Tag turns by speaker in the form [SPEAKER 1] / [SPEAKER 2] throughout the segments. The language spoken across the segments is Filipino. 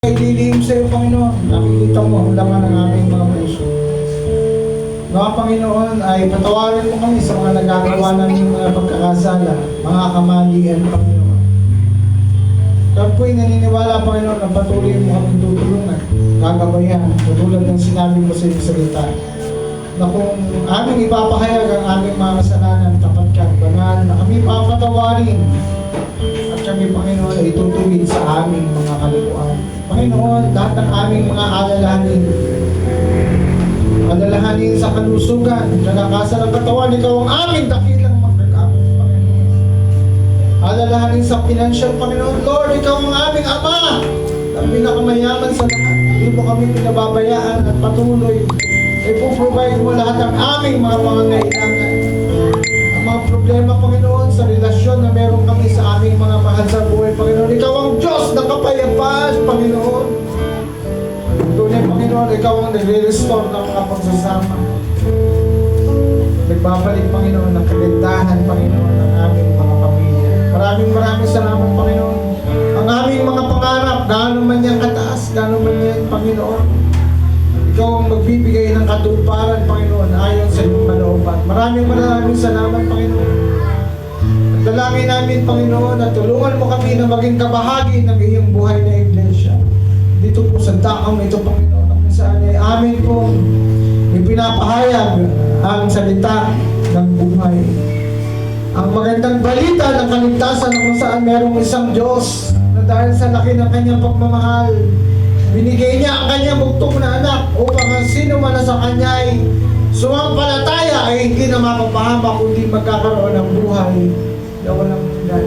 [SPEAKER 1] Ililihim sa iyo, Panginoon. Nakikita mo ang laman ng aming mga puso. Mga Panginoon, ay patawarin mo kami sa mga nagagawa namin mga pagkakasala, mga kamalian, Panginoon. Kaya po'y naniniwala, Panginoon, na patuloy mo kami tutulungan, gagabayan, tutulad ng sinabi mo sa iyong salita, na kung aming ipapahayag ang aming mga kasalanan, tapat ka, banal, na kami papatawarin, at kami, Panginoon, ay tutuwid sa aming mga kalikuan. Panginoon, lahat ng aming mga alalahanin sa kalusugan, kalakasan ng katawan, ikaw ang aming dakilang magkakamit, Panginoon. Alalahanin sa financial, Panginoon, Lord, ikaw ang aming Ama, ang pinakamayaman sa lahat. Hindi mo kami pinababayaan at patuloy ay puprovide mo lahat ng aming mga pangangailangan. Ang mga problema, Panginoon, sa relasyon na meron kami sa aming mga mahal sa buhay, Panginoon. Ikaw ang Diyos na kapayapaan, Panginoon. Tunay, Panginoon, ikaw ang nagre-restore ng mga pagsasama. Nagbabalik, Panginoon, ng kagandahan, Panginoon, ng aming mga pamilya. Maraming salamat, Panginoon. Ang aming mga pangarap, gaano man yan kataas, gaano man yan, Panginoon. Ikaw ang magbibigay ng katuparan, Panginoon, ayon sa iyong kalooban. Maraming salamat, Panginoon. At dalangin namin, Panginoon, at tulungan mo kami na maging kabahagi ng iyong buhay na iglesia. Dito po sa taong ito, Panginoon, kung saan ay amin pong ipinapahayag ang salita ng buhay. Ang magandang balita ng kaligtasan kung saan merong isang Diyos na dahil sa laki ng kanyang pagmamahal, binigay niya ang kanyang bugtong na anak upang ang sino man na sa kanya ay sumampalataya ay hindi na mapapahama kundi magkakaroon ng buhay na walang hanggan.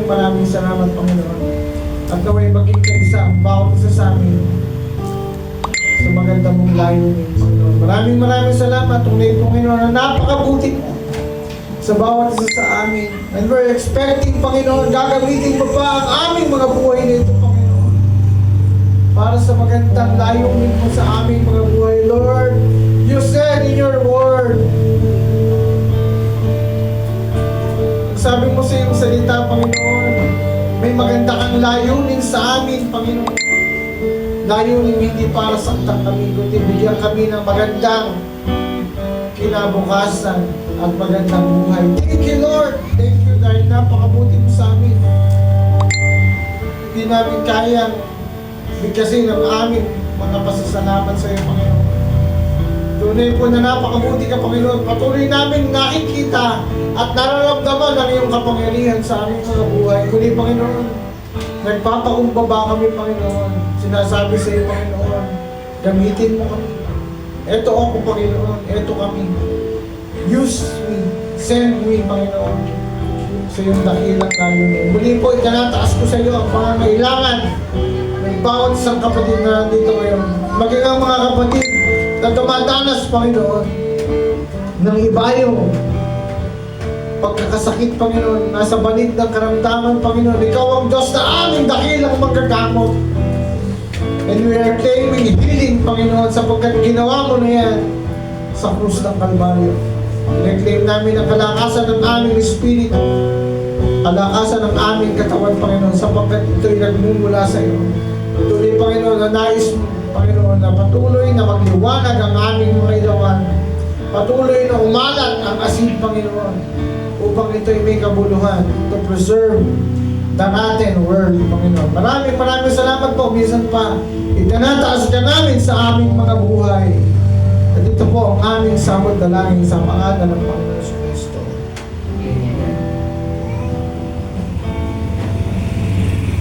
[SPEAKER 1] Maraming salamat, Panginoon. At naway maging kaisa ang bawat isa sa amin sa maganda mong layunin, Panginoon. Maraming salamat, tunay, Panginoon, na napakabuti mo sa bawat isa sa amin. And we're expecting, Panginoon, gagamitin mo pa ang aming mga buhay nito, Panginoon, para sa magandang layunin mo sa aming mga buhay. Lord, you said in your word, sabi mo sa iyong salita, Panginoon, may maganda kang layunin sa amin, Panginoon. Layunin hindi para saktan kami, kundi bigyan kami ng magandang kinabukasan at magandang buhay. Thank you, Lord. Thank you dahil napakabuti mo sa amin. Hindi namin kayang bigkasin ang aming mga pasasalamat sa iyo, Panginoon. Tunay po na napakabuti ka, Panginoon. Patuloy namin nakikita at nararamdaman ang iyong kapangyarihan sa aming mga buhay. Kundi, Panginoon, nagpapakumbaba kami, Panginoon. Sinasabi sa iyo, Panginoon, gamitin mo kami. Ito ako, Panginoon. Ito kami. Use me. Send me, Panginoon, sa iyong dakilang layunin. Muli po, itinataas ko sa iyo ang pangangailangan ng bawat isang kapatid na dito ngayon. Maging ang mga kapatid na dumadanas, Panginoon, ng ibayong pagkakasakit, Panginoon, nasa balid ng karamdaman, Panginoon. Ikaw ang Diyos na aming dakilang magkagamot. And we are claiming healing, Panginoon, sapagkat ginawa mo na yan sa krus ng Kalbaryo. I-claim namin ang kalakasan ng aming espiritu, kalakasan ng aming katawan, Panginoon, sapagkat ito'y nagmumula sa iyo. Tuloy, Panginoon, na nais mo, Panginoon, na patuloy na magliwanag ang aming mga ilawan. Patuloy na umalat ang asin, Panginoon, upang ito'y may kabuluhan to preserve the rotten world, Panginoon. Maraming salamat po. Minsan pa, itinataas ka namin sa aming mga buhay. At ito po ang aming samot dalangin sa pangalan ng Panginoon.